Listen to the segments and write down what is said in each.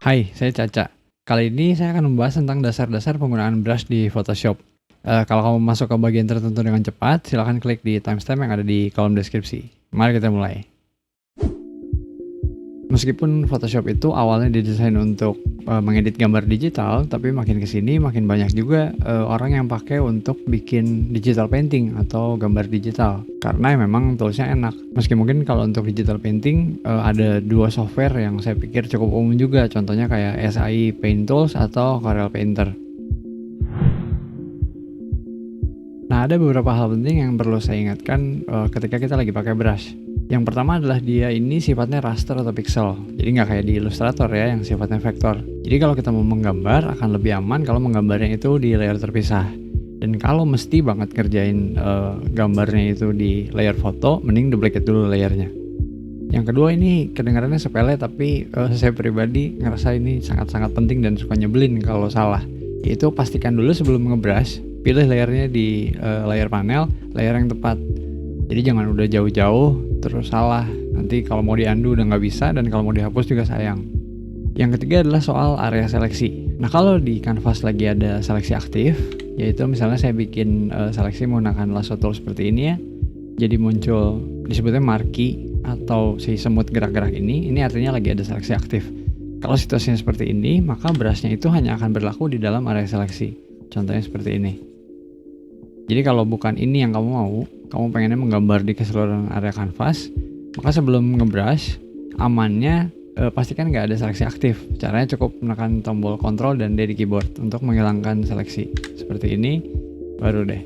Hai, saya Caca. Kali ini saya akan membahas tentang dasar-dasar penggunaan brush di Photoshop. Kalau kamu masuk ke bagian tertentu dengan cepat, silakan klik di timestamp yang ada di kolom deskripsi. Mari kita mulai. Meskipun Photoshop itu awalnya didesain untuk mengedit gambar digital, tapi makin kesini makin banyak juga orang yang pakai untuk bikin digital painting atau gambar digital. Karena memang toolsnya enak. Meski mungkin kalau untuk digital painting ada dua software yang saya pikir cukup umum juga. Contohnya kayak SAI Paint Tools atau Corel Painter. Nah, ada beberapa hal penting yang perlu saya ingatkan ketika kita lagi pakai brush. Yang pertama adalah dia ini sifatnya raster atau pixel. Jadi nggak kayak di Illustrator ya yang sifatnya vektor. Jadi kalau kita mau menggambar akan lebih aman kalau menggambarnya itu di layer terpisah. Dan kalau mesti banget kerjain gambarnya itu di layer foto, mending duplicate dulu layernya. Yang kedua ini kedengarannya sepele tapi saya pribadi ngerasa ini sangat-sangat penting dan suka nyebelin kalau salah. Yaitu pastikan dulu sebelum ngebrush, pilih layernya di layer panel, layer yang tepat. Jadi jangan udah jauh-jauh terus salah, nanti kalau mau di-undo udah nggak bisa dan kalau mau dihapus juga sayang. Yang ketiga adalah soal area seleksi. Nah, kalau di canvas lagi ada seleksi aktif, yaitu misalnya saya bikin seleksi menggunakan lasso tool seperti ini ya, jadi muncul disebutnya marquee atau si semut gerak-gerak ini artinya lagi ada seleksi aktif. Kalau situasinya seperti ini, maka brushnya itu hanya akan berlaku di dalam area seleksi. Contohnya seperti ini. Jadi kalau bukan ini yang kamu mau, kamu pengennya menggambar di keseluruhan area kanvas, maka sebelum ngebrush, amannya pastikan nggak ada seleksi aktif. Caranya cukup menekan tombol Ctrl dan D di keyboard untuk menghilangkan seleksi. Seperti ini, baru deh.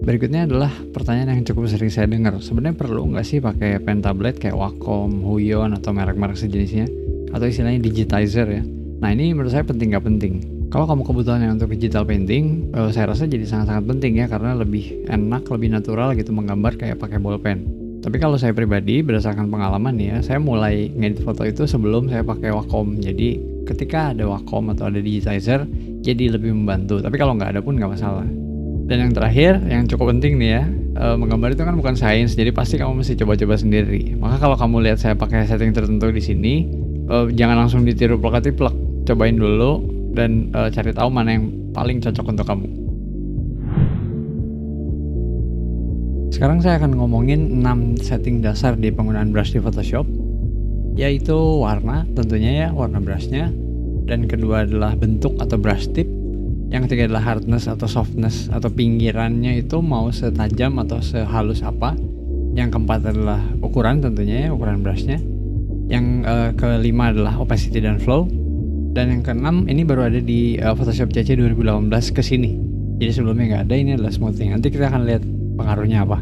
Berikutnya adalah pertanyaan yang cukup sering saya dengar. Sebenarnya perlu nggak sih pakai pen tablet kayak Wacom, Huion, atau merek-merek sejenisnya? Atau istilahnya digitizer ya. Nah, ini menurut saya penting nggak penting. Kalau kamu kebutuhannya untuk digital painting, saya rasa jadi sangat-sangat penting ya karena lebih enak, lebih natural gitu menggambar kayak pakai bolpen. Tapi kalau saya pribadi berdasarkan pengalaman ya, saya mulai ngedit foto itu sebelum saya pakai Wacom. Jadi ketika ada Wacom atau ada digitizer, jadi lebih membantu. Tapi kalau nggak ada pun nggak masalah. Dan yang terakhir, yang cukup penting nih ya, menggambar itu kan bukan sains, jadi pasti kamu mesti coba-coba sendiri. Maka kalau kamu lihat saya pakai setting tertentu di sini, jangan langsung ditiru plek-plek, cobain dulu dan cari tahu mana yang paling cocok untuk kamu. Sekarang saya akan ngomongin 6 setting dasar di penggunaan brush di Photoshop, yaitu warna tentunya ya, warna brushnya, dan kedua adalah bentuk atau brush tip, yang ketiga adalah hardness atau softness atau pinggirannya itu mau setajam atau sehalus apa, yang keempat adalah ukuran tentunya ya, ukuran brushnya, yang kelima adalah opacity dan flow, dan yang keenam ini baru ada di Photoshop CC 2018 kesini. Jadi sebelumnya nggak ada, ini adalah smoothing. Nanti kita akan lihat pengaruhnya apa.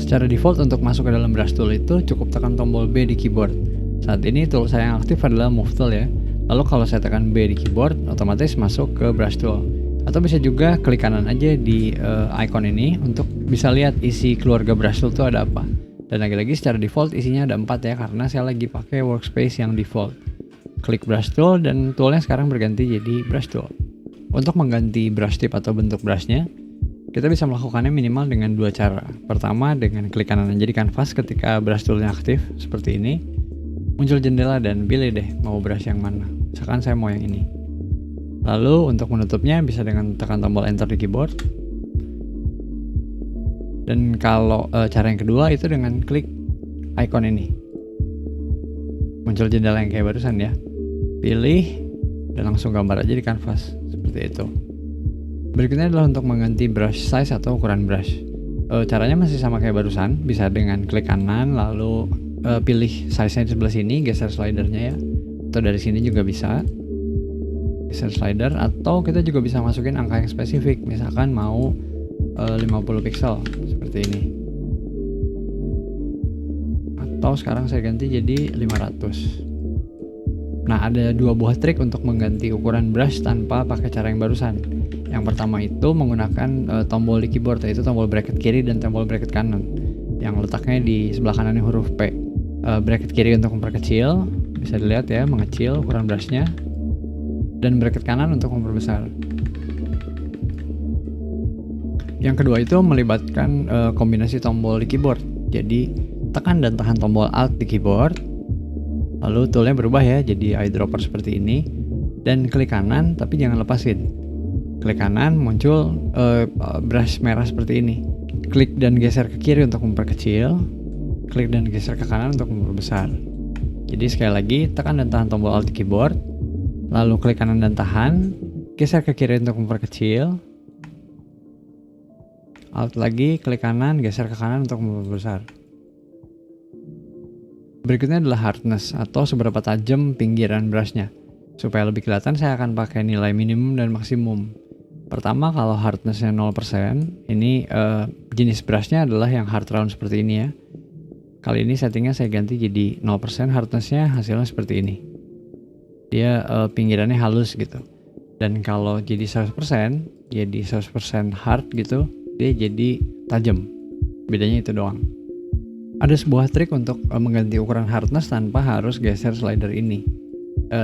Secara default untuk masuk ke dalam brush tool itu cukup tekan tombol B di keyboard. Saat ini tool saya yang aktif adalah move tool ya. Lalu kalau saya tekan B di keyboard, otomatis masuk ke brush tool. Atau bisa juga klik kanan aja di icon ini untuk bisa lihat isi keluarga brush tool itu ada apa. Dan lagi-lagi secara default isinya ada 4 ya, karena saya lagi pakai workspace yang default. Klik brush tool dan toolnya sekarang berganti jadi brush tool. Untuk mengganti brush tip atau bentuk brushnya, kita bisa melakukannya minimal dengan 2 cara. Pertama dengan klik kanan aja di kanvas ketika brush toolnya aktif seperti ini. Muncul jendela dan pilih deh mau brush yang mana. Misalkan saya mau yang ini. Lalu untuk menutupnya bisa dengan tekan tombol enter di keyboard. Dan kalau cara yang kedua itu dengan klik icon ini. Muncul jendela yang kayak barusan ya. Pilih dan langsung gambar aja di kanvas seperti itu. Berikutnya adalah untuk mengganti brush size atau ukuran brush. Caranya masih sama kayak barusan, bisa dengan klik kanan lalu pilih size-nya di sebelah sini, geser slidernya ya. Atau dari sini juga bisa geser slider, atau kita juga bisa masukin angka yang spesifik, misalkan mau 50 pixel seperti ini. Atau sekarang saya ganti jadi 500. Nah, ada 2 buah trik untuk mengganti ukuran brush tanpa pakai cara yang barusan. Yang pertama itu menggunakan tombol di keyboard, yaitu tombol bracket kiri dan tombol bracket kanan, yang letaknya di sebelah kanannya huruf P. Bracket kiri untuk memperkecil, bisa dilihat ya, mengecil ukuran brushnya, dan bracket kanan untuk memperbesar. Yang kedua itu melibatkan kombinasi tombol di keyboard. Jadi tekan dan tahan tombol Alt di keyboard, Lalu toolnya berubah ya jadi eyedropper seperti ini, dan klik kanan tapi jangan lepasin. Klik kanan muncul brush merah seperti ini. Klik dan geser ke kiri untuk memperkecil, klik dan geser ke kanan untuk memperbesar. Jadi sekali lagi tekan dan tahan tombol Alt di keyboard, lalu klik kanan dan tahan, geser ke kiri untuk memperkecil, Alt lagi, klik kanan, geser ke kanan untuk memperbesar. Berikutnya adalah hardness atau seberapa tajam pinggiran brushnya. Supaya lebih kelihatan saya akan pakai nilai minimum dan maksimum. Pertama, kalau hardnessnya 0%, ini jenis brushnya adalah yang hard round seperti ini ya. Kali ini settingnya saya ganti jadi 0% hardnessnya, hasilnya seperti ini. Dia pinggirannya halus gitu. Dan kalau jadi 100%, jadi 100% hard gitu, dia jadi tajam. Bedanya itu doang. Ada sebuah trik untuk mengganti ukuran hardness tanpa harus geser slider ini.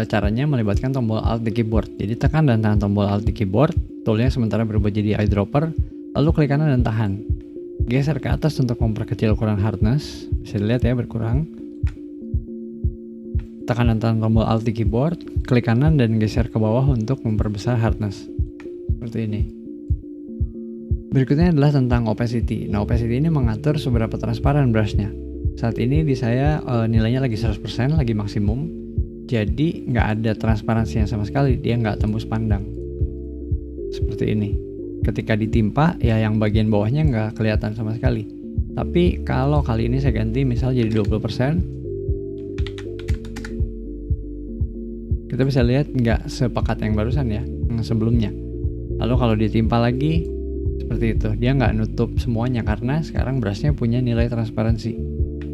Caranya melibatkan tombol Alt di keyboard. Jadi tekan dan tahan tombol Alt di keyboard, toolnya sementara berubah jadi eyedropper, lalu klik kanan dan tahan. Geser ke atas untuk memperkecil ukuran hardness, bisa dilihat ya berkurang. Tekan dan tahan tombol Alt di keyboard, klik kanan dan geser ke bawah untuk memperbesar hardness. Seperti ini. Berikutnya adalah tentang opacity. Nah, opacity ini mengatur seberapa transparan brushnya. Saat ini di saya nilainya lagi 100%, lagi maksimum. Jadi nggak ada transparansinya sama sekali, dia nggak tembus pandang. Seperti ini. Ketika ditimpa, ya yang bagian bawahnya nggak kelihatan sama sekali. Tapi kalau kali ini saya ganti misal jadi 20%, kita bisa lihat nggak sepekat yang barusan ya, yang sebelumnya. Lalu kalau ditimpa lagi, seperti itu, dia nggak nutup semuanya karena sekarang brushnya punya nilai transparansi.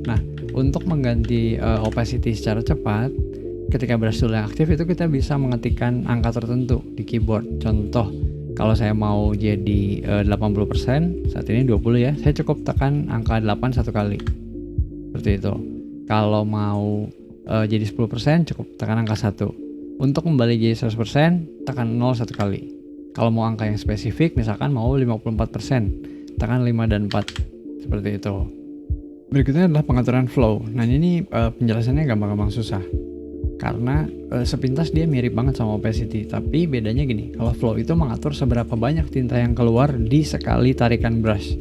Nah, untuk mengganti opacity secara cepat, ketika brush tool yang aktif itu kita bisa mengetikkan angka tertentu di keyboard. Contoh, kalau saya mau jadi 80%, saat ini 20 ya, saya cukup tekan angka 8 satu kali. Seperti itu. Kalau mau jadi 10%, cukup tekan angka 1. Untuk kembali jadi 100%, tekan 0 satu kali. Kalau mau angka yang spesifik, misalkan mau 54%, tekan 5 dan 4. Seperti itu. Berikutnya adalah pengaturan flow. Nah, ini penjelasannya gampang-gampang susah. Karena sepintas dia mirip banget sama opacity, tapi bedanya gini, kalau flow itu mengatur seberapa banyak tinta yang keluar di sekali tarikan brush.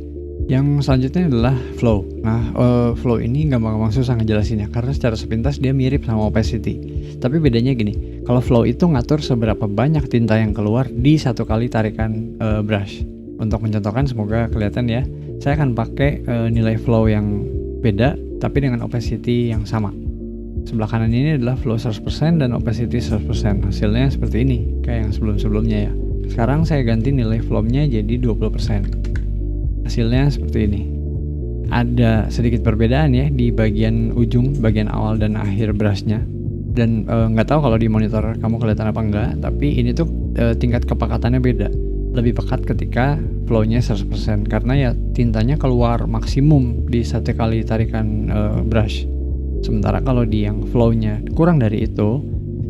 Yang selanjutnya adalah flow. Nah, flow ini gampang-gampang susah ngejelasinnya karena secara sepintas dia mirip sama opacity. Tapi bedanya gini, kalau flow itu ngatur seberapa banyak tinta yang keluar di satu kali tarikan brush. Untuk mencontohkan, semoga kelihatan ya, saya akan pakai nilai flow yang beda tapi dengan opacity yang sama. Sebelah kanan ini adalah flow 100% dan opacity 100%. Hasilnya seperti ini, kayak yang sebelum-sebelumnya ya. Sekarang saya ganti nilai flow-nya jadi 20%. Hasilnya seperti ini. Ada sedikit perbedaan ya di bagian ujung, bagian awal dan akhir brushnya. Dan nggak tahu kalau di monitor kamu kelihatan apa enggak, tapi ini tuh tingkat kepekatannya beda. Lebih pekat ketika flow-nya 100% karena ya tintanya keluar maksimum di satu kali tarikan brush. Sementara kalau di yang flow-nya kurang dari itu,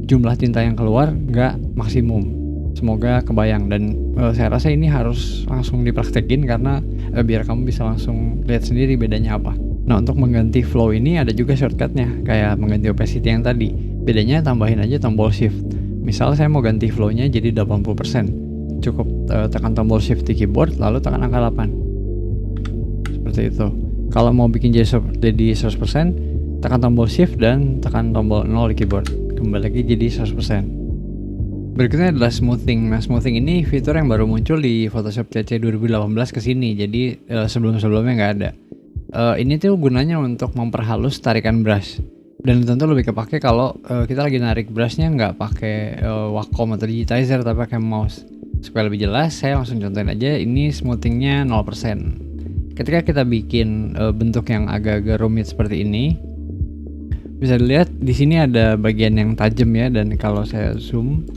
jumlah tinta yang keluar nggak maksimum. Semoga kebayang, dan saya rasa ini harus langsung dipraktekin karena biar kamu bisa langsung lihat sendiri bedanya apa. Nah, untuk mengganti flow ini ada juga shortcutnya, kayak mengganti opacity yang tadi. Bedanya tambahin aja tombol shift. Misal saya mau ganti flow-nya jadi 80%. Cukup tekan tombol shift di keyboard, lalu tekan angka 8. Seperti itu. Kalau mau bikin jadi 100%, tekan tombol shift dan tekan tombol 0 di keyboard. Kembali lagi jadi 100%. Berikutnya adalah smoothing. Nah, smoothing ini fitur yang baru muncul di Photoshop CC 2018 kesini. Jadi sebelum-sebelumnya nggak ada. Ini tuh gunanya untuk memperhalus tarikan brush. Dan tentu lebih kepake kalau kita lagi narik brushnya nggak pakai Wacom atau digitizer tapi pakai mouse. Supaya lebih jelas, saya langsung contohin aja. Ini smoothingnya 0%. Ketika kita bikin bentuk yang agak-agak rumit seperti ini, bisa dilihat di sini ada bagian yang tajam ya, dan kalau saya zoom,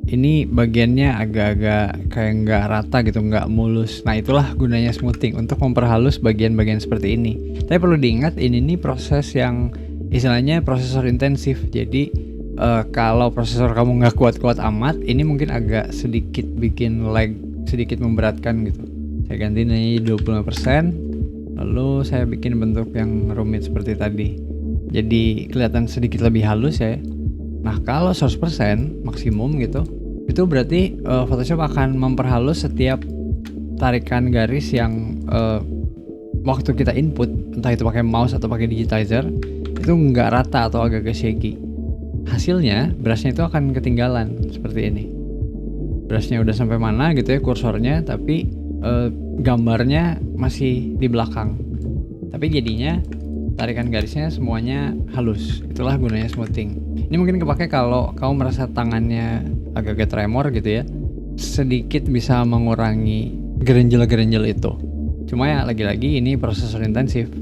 ini bagiannya agak-agak kayak nggak rata gitu, nggak mulus. Nah, itulah gunanya smoothing, untuk memperhalus bagian-bagian seperti ini. Tapi perlu diingat, ini nih proses yang istilahnya prosesor intensif. Jadi kalau prosesor kamu nggak kuat-kuat amat, ini mungkin agak sedikit bikin lag, sedikit memberatkan gitu. Saya ganti nilainya 25%, lalu saya bikin bentuk yang rumit seperti tadi. jadi kelihatan sedikit lebih halus ya. Nah kalau 100% maksimum gitu, itu berarti Photoshop akan memperhalus setiap tarikan garis yang waktu kita input, entah itu pakai mouse atau pakai digitizer, itu nggak rata atau agak-agak shaky. Hasilnya brushnya itu akan ketinggalan seperti ini. Brushnya udah sampai mana gitu ya kursornya, tapi gambarnya masih di belakang. Tapi jadinya tarikan garisnya semuanya halus. Itulah gunanya smoothing. Ini mungkin kepake kalau kamu merasa tangannya agak-agak tremor gitu ya, sedikit bisa mengurangi gerenjel-gerenjel itu. Cuma ya lagi-lagi ini prosesor intensif.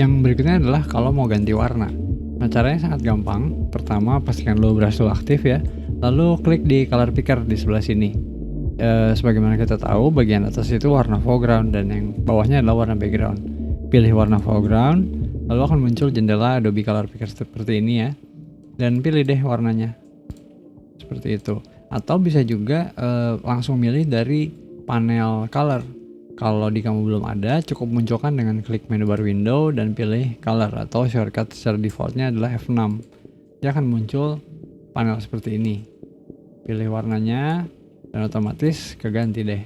Yang berikutnya adalah kalau mau ganti warna. Nah caranya sangat gampang. Pertama pastikan low brush tool aktif ya, lalu klik di color picker di sebelah sini. Sebagaimana kita tahu bagian atas itu warna foreground dan yang bawahnya adalah warna background. Pilih warna foreground, lalu akan muncul jendela Adobe Color Picker seperti ini ya, dan pilih deh warnanya seperti itu. Atau bisa juga langsung milih dari panel color. Kalau di kamu belum ada, cukup munculkan dengan klik menu bar window dan pilih color, atau shortcut secara defaultnya adalah F6. Dia akan muncul panel seperti ini. Pilih warnanya dan otomatis keganti deh.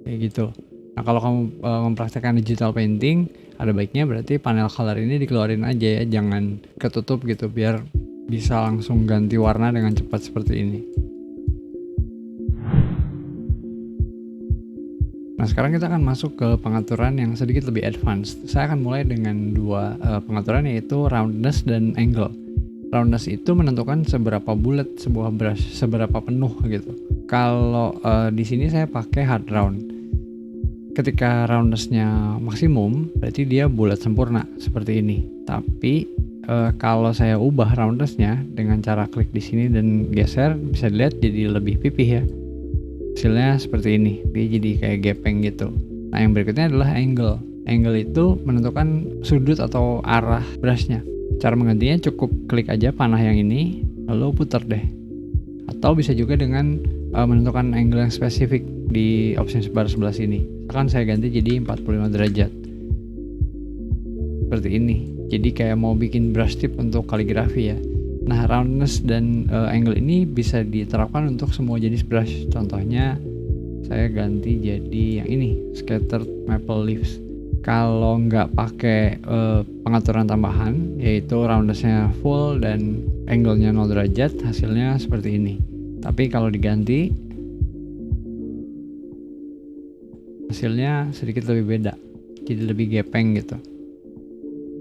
Kayak gitu. Nah kalau kamu mempraktekkan digital painting, ada baiknya berarti panel color ini dikeluarin aja ya, jangan ketutup gitu, biar bisa langsung ganti warna dengan cepat seperti ini. Nah sekarang kita akan masuk ke pengaturan yang sedikit lebih advance. Saya akan mulai dengan dua pengaturan, yaitu roundness dan angle. Roundness itu menentukan seberapa bulat sebuah brush, seberapa penuh gitu. Kalau di sini saya pakai hard round. Ketika roundness-nya maksimum, berarti dia bulat sempurna seperti ini. Tapi kalau saya ubah roundness-nya dengan cara klik di sini dan geser, bisa dilihat jadi lebih pipih ya. Hasilnya seperti ini, dia jadi kayak gepeng gitu. Nah yang berikutnya adalah angle. Angle itu menentukan sudut atau arah brushnya. Cara menggantinya cukup klik aja panah yang ini, lalu putar deh. Atau bisa juga dengan menentukan angle yang spesifik di option bar sebelah sini. Akan saya ganti jadi 45 derajat. Seperti ini. Jadi kayak mau bikin brush tip untuk kaligrafi ya. Nah roundness dan angle ini bisa diterapkan untuk semua jenis brush. Contohnya saya ganti jadi yang ini, scattered maple leaves. Kalau nggak pakai pengaturan tambahan, yaitu roundness-nya full dan angle-nya 0 derajat, hasilnya seperti ini. Tapi kalau diganti, hasilnya sedikit lebih beda, jadi lebih gepeng gitu.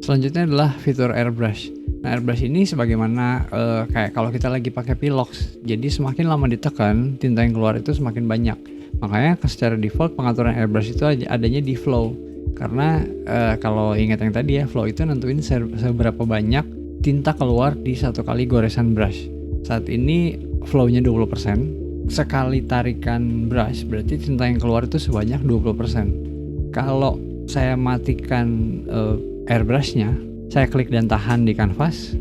Selanjutnya adalah fitur airbrush. Nah airbrush ini sebagaimana kayak kalau kita lagi pakai pilox, jadi semakin lama ditekan, tinta yang keluar itu semakin banyak. Makanya secara default pengaturan airbrush itu adanya di flow. Karena kalau ingat yang tadi ya, flow itu nentuin seberapa banyak tinta keluar di satu kali goresan brush. Saat ini flow-nya 20%. Sekali tarikan brush berarti tinta yang keluar itu sebanyak 20%. Kalau saya matikan airbrush-nya, saya klik dan tahan di kanvas,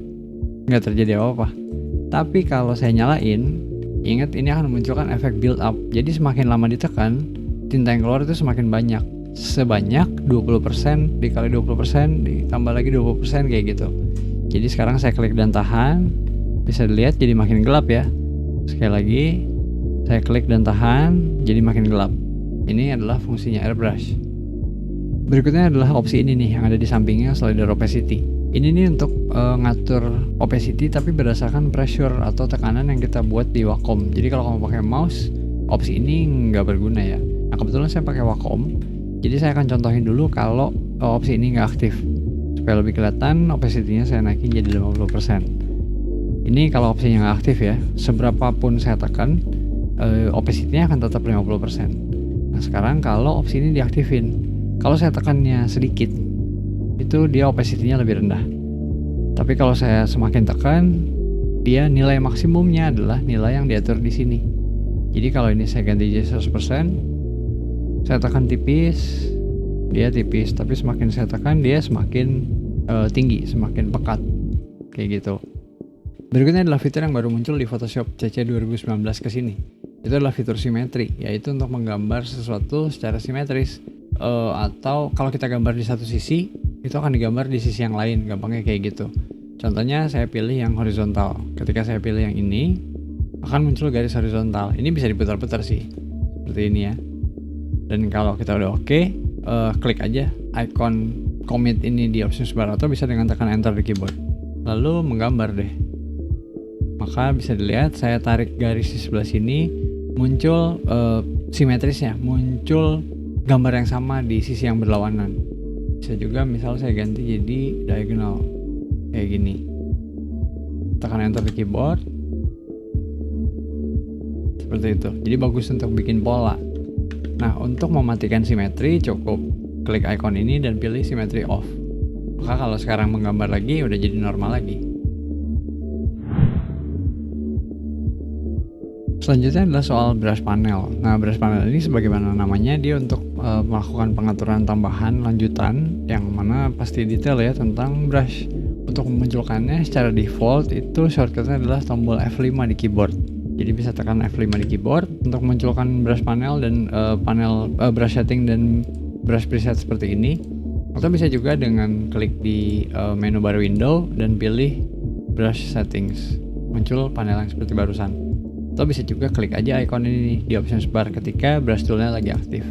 nggak terjadi apa-apa. Tapi kalau saya nyalain, ingat ini akan memunculkan efek build up. Jadi semakin lama ditekan, tinta yang keluar itu semakin banyak. Sebanyak 20% dikali 20% ditambah lagi 20% kayak gitu. Jadi sekarang saya klik dan tahan, bisa dilihat jadi makin gelap ya. Sekali lagi saya klik dan tahan, jadi makin gelap. Ini adalah fungsinya airbrush. Berikutnya adalah opsi ini nih yang ada di sampingnya, slider opacity. Ini nih untuk ngatur opacity tapi berdasarkan pressure atau tekanan yang kita buat di Wacom. Jadi kalau kamu pakai mouse, opsi ini nggak berguna ya. Nah kebetulan saya pakai Wacom, jadi saya akan contohin dulu kalau opsi ini nggak aktif. Supaya lebih kelihatan, opacity-nya saya naikin jadi 50%. Ini kalau opsinya nggak aktif ya, seberapapun saya tekan, opacity-nya akan tetap 50%. Nah sekarang kalau opsi ini diaktifin, kalau saya tekannya sedikit, itu dia opacity-nya lebih rendah. Tapi kalau saya semakin tekan, dia nilai maksimumnya adalah nilai yang diatur di sini. Jadi kalau ini saya ganti jadi 100%, saya tekan tipis, dia tipis. Tapi semakin saya tekan, dia semakin tinggi, semakin pekat. Kayak gitu. Berikutnya adalah fitur yang baru muncul di Photoshop CC 2019 ke sini. Itu adalah fitur simetri, yaitu untuk menggambar sesuatu secara simetris. Atau kalau kita gambar di satu sisi, itu akan digambar di sisi yang lain, gampangnya kayak gitu. Contohnya saya pilih yang horizontal. Ketika saya pilih yang ini, akan muncul garis horizontal. Ini bisa diputar-putar sih, seperti ini ya. Dan kalau kita udah oke, klik aja icon commit ini di options bar atau bisa dengan tekan enter di keyboard. Lalu menggambar deh. Maka bisa dilihat saya tarik garis di sebelah sini, muncul simetrisnya, muncul gambar yang sama di sisi yang berlawanan. Bisa juga misal saya ganti jadi diagonal kayak gini, tekan enter di keyboard seperti itu. Jadi bagus untuk bikin pola. Nah, untuk mematikan simetri cukup klik icon ini dan pilih simetri off. Maka kalau sekarang menggambar lagi udah jadi normal lagi. Selanjutnya adalah soal brush panel. Nah, brush panel ini sebagaimana namanya, dia untuk melakukan pengaturan tambahan lanjutan yang mana pasti detail ya tentang brush. Untuk memunculkannya secara default itu shortcutnya adalah tombol F5 di keyboard. Jadi bisa tekan F5 di keyboard untuk memunculkan brush panel dan panel brush setting dan brush preset seperti ini. Atau bisa juga dengan klik di menu bar window dan pilih brush settings. Muncul panel yang seperti barusan. Atau bisa juga klik aja icon ini di options bar ketika brush toolnya lagi aktif.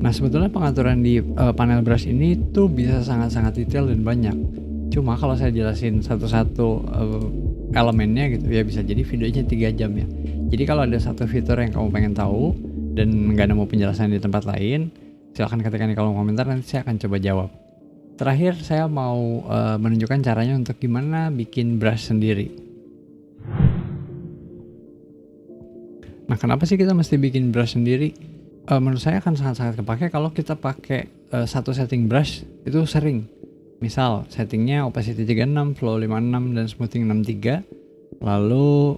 Nah, sebetulnya pengaturan di panel brush ini tuh bisa sangat-sangat detail dan banyak. Cuma kalau saya jelasin satu-satu elemennya gitu ya, bisa jadi videonya 3 jam ya. Jadi kalau ada satu fitur yang kamu pengen tahu dan nggak nemu penjelasan di tempat lain, silahkan ketikkan di kolom komentar, nanti saya akan coba jawab. Terakhir saya mau menunjukkan caranya untuk gimana bikin brush sendiri. Nah, kenapa sih kita mesti bikin brush sendiri? Menurut saya akan sangat-sangat kepake kalau kita pakai satu setting brush itu sering. Misal settingnya opacity 36, flow 56, dan smoothing 63. Lalu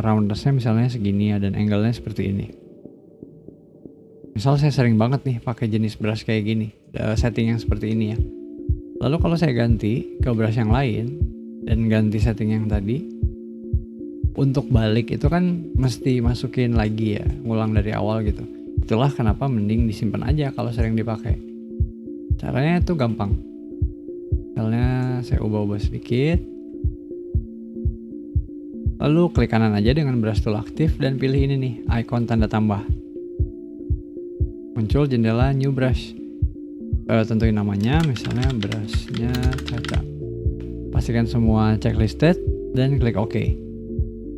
roundness-nya misalnya segini ya, dan angle-nya seperti ini. Misal saya sering banget nih pakai jenis brush kayak gini, setting yang seperti ini ya. Lalu kalau saya ganti ke brush yang lain dan ganti setting yang tadi, untuk balik itu kan mesti masukin lagi ya, ngulang dari awal gitu. Itulah kenapa mending disimpan aja kalau sering dipakai. Caranya itu gampang. Misalnya saya ubah-ubah sedikit, lalu klik kanan aja dengan brush tool aktif dan pilih ini nih, icon tanda tambah. Muncul jendela new brush. Tentuin namanya, misalnya brushnya Caca. Pastikan semua checklisted dan klik OK.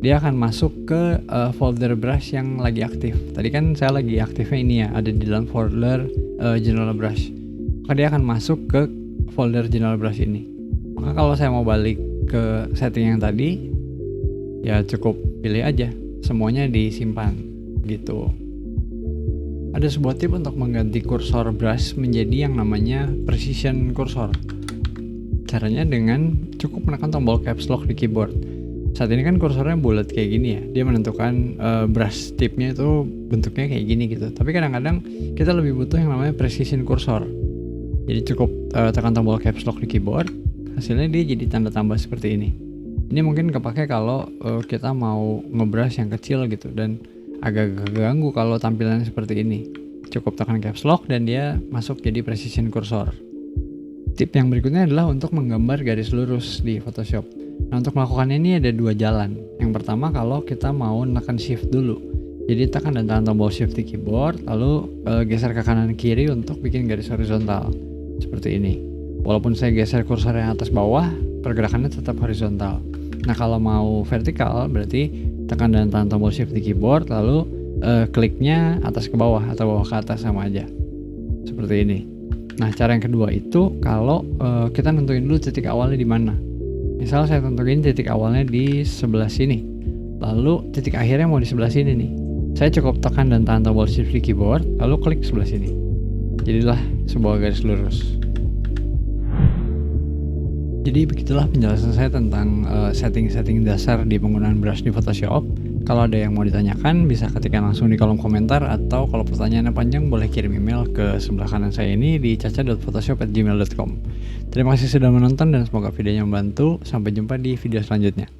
Dia akan masuk ke folder brush yang lagi aktif. Tadi kan saya lagi aktifnya ini ya, ada di dalam folder general brush. Maka dia akan masuk ke folder general brush ini. Maka kalau saya mau balik ke setting yang tadi, ya cukup pilih aja, semuanya disimpan gitu. Ada sebuah tip untuk mengganti kursor brush menjadi yang namanya precision cursor. Caranya dengan cukup menekan tombol caps lock di keyboard. Saat ini kan kursornya bulat kayak gini ya, dia menentukan brush tipnya itu bentuknya kayak gini gitu. Tapi kadang-kadang kita lebih butuh yang namanya precision cursor. Jadi cukup tekan tombol caps lock di keyboard, hasilnya dia jadi tanda tambah seperti ini. Ini mungkin kepake kalau kita mau ngebrush yang kecil gitu dan agak ganggu kalau tampilannya seperti ini. Cukup tekan caps lock dan dia masuk jadi precision cursor. Tip yang berikutnya adalah untuk menggambar garis lurus di Photoshop. Nah, untuk melakukannya ini ada 2 jalan. Yang pertama kalau kita mau menekan shift dulu. Jadi tekan dan tahan tombol shift di keyboard, lalu geser ke kanan kiri untuk bikin garis horizontal. Seperti ini. Walaupun saya geser kursornya atas bawah, pergerakannya tetap horizontal. Nah, kalau mau vertikal berarti tekan dan tahan tombol shift di keyboard, lalu kliknya atas ke bawah atau bawah ke atas sama aja. Seperti ini. Nah, cara yang kedua itu kalau kita nentuin dulu titik awalnya di mana. Misal saya tentuin titik awalnya di sebelah sini. Lalu titik akhirnya mau di sebelah sini nih. Saya cukup tekan dan tahan tombol shift di keyboard, lalu klik sebelah sini. Jadilah sebuah garis lurus. Jadi begitulah penjelasan saya tentang setting-setting dasar di penggunaan brush di Photoshop. Kalau ada yang mau ditanyakan bisa ketikkan langsung di kolom komentar, atau kalau pertanyaannya panjang boleh kirim email ke sebelah kanan saya ini di caca.photoshop@gmail.com. Terima kasih sudah menonton dan semoga videonya membantu. Sampai jumpa di video selanjutnya.